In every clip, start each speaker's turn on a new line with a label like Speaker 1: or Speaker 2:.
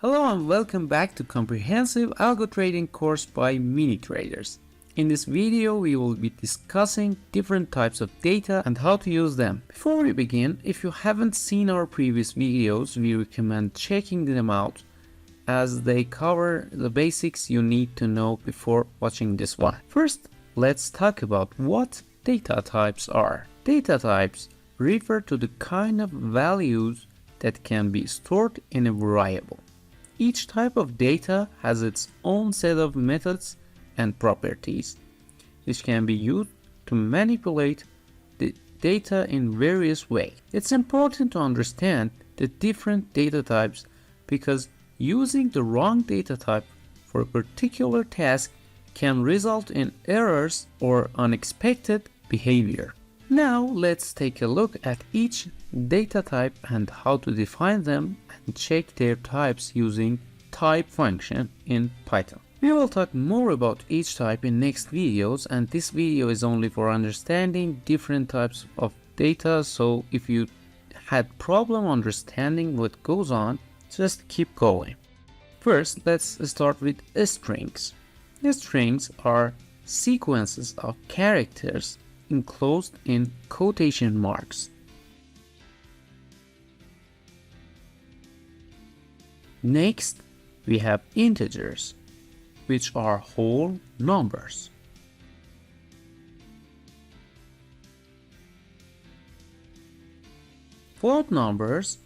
Speaker 1: Hello and welcome back to Comprehensive Algo Trading course by Mini Traders. In this video, we will be discussing different types of data and how to use them. Before we begin, if you haven't seen our previous videos, we recommend checking them out as they cover the basics you need to know before watching this one. First, let's talk about what data types are. Data types refer to the kind of values that can be stored in a variable. Each type of data has its own set of methods and properties, which can be used to manipulate the data in various ways. It's important to understand the different data types because using the wrong data type for a particular task can result in errors or unexpected behavior. Now let's take a look at each data type and how to define them and check their types using type function in Python. We will talk more about each type in next videos, and this video is only for understanding different types of data, so if you had problem understanding what goes on, just keep going. First, let's start with strings. Strings are sequences of characters enclosed in quotation marks. Next, we have integers, which are whole numbers. Float numbers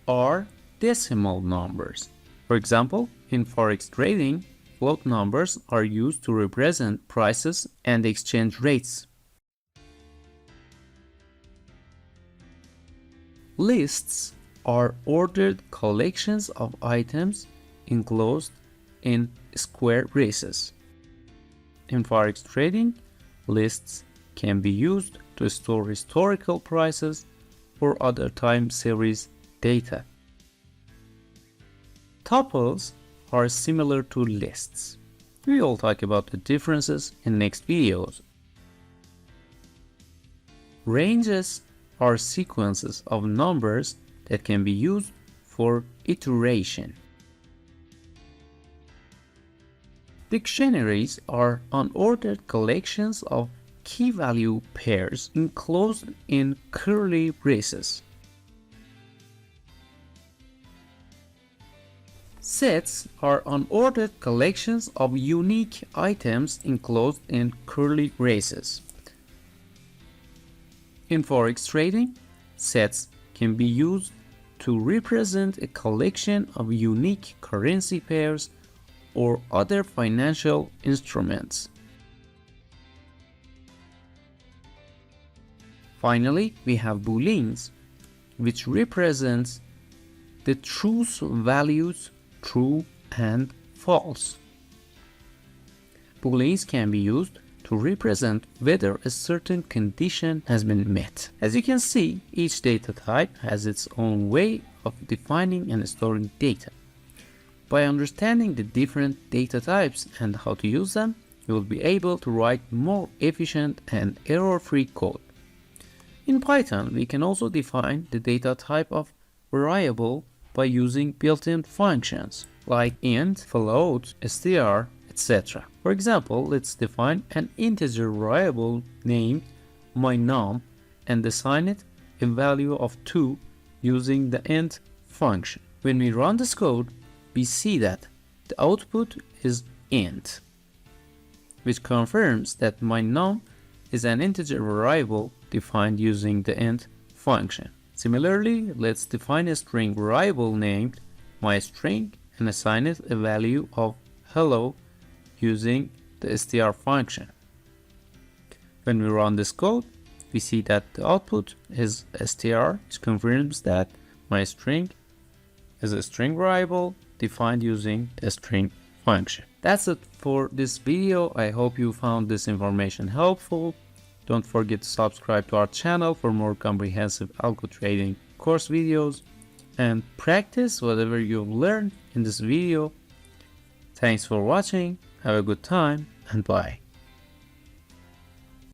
Speaker 1: are decimal numbers. For example, in forex trading, float numbers are used to represent prices and exchange rates. Lists are ordered collections of items enclosed in square braces. In forex trading, lists can be used to store historical prices or other time series data. Tuples are similar to lists. We will talk about the differences in next videos. Ranges are sequences of numbers that can be used for iteration. Dictionaries are unordered collections of key value pairs enclosed in curly braces. Sets are unordered collections of unique items enclosed in curly braces. In forex trading, sets can be used to represent a collection of unique currency pairs or other financial instruments. Finally, we have booleans, which represents the truth values true and false. Booleans can be used to represent whether a certain condition has been met. As you can see, each data type has its own way of defining and storing data. By understanding the different data types and how to use them, you will be able to write more efficient and error-free code. In Python, we can also define the data type of variable by using built-in functions like int, float, str, etc. For example, let's define an integer variable named mynum and assign it a value of 2 using the int function. When we run this code, we see that the output is int, which confirms that mynum is an integer variable defined using the int function. Similarly, let's define a string variable named myString and assign it a value of hello using the str function. When we run this code, we see that the output is str, which confirms that myString is a string variable defined using a string function. That's it for this video. I hope you found this information helpful. Don't forget to subscribe to our channel for more comprehensive algo trading course videos and practice whatever you've learned in this video. Thanks for watching, have a good time, and bye.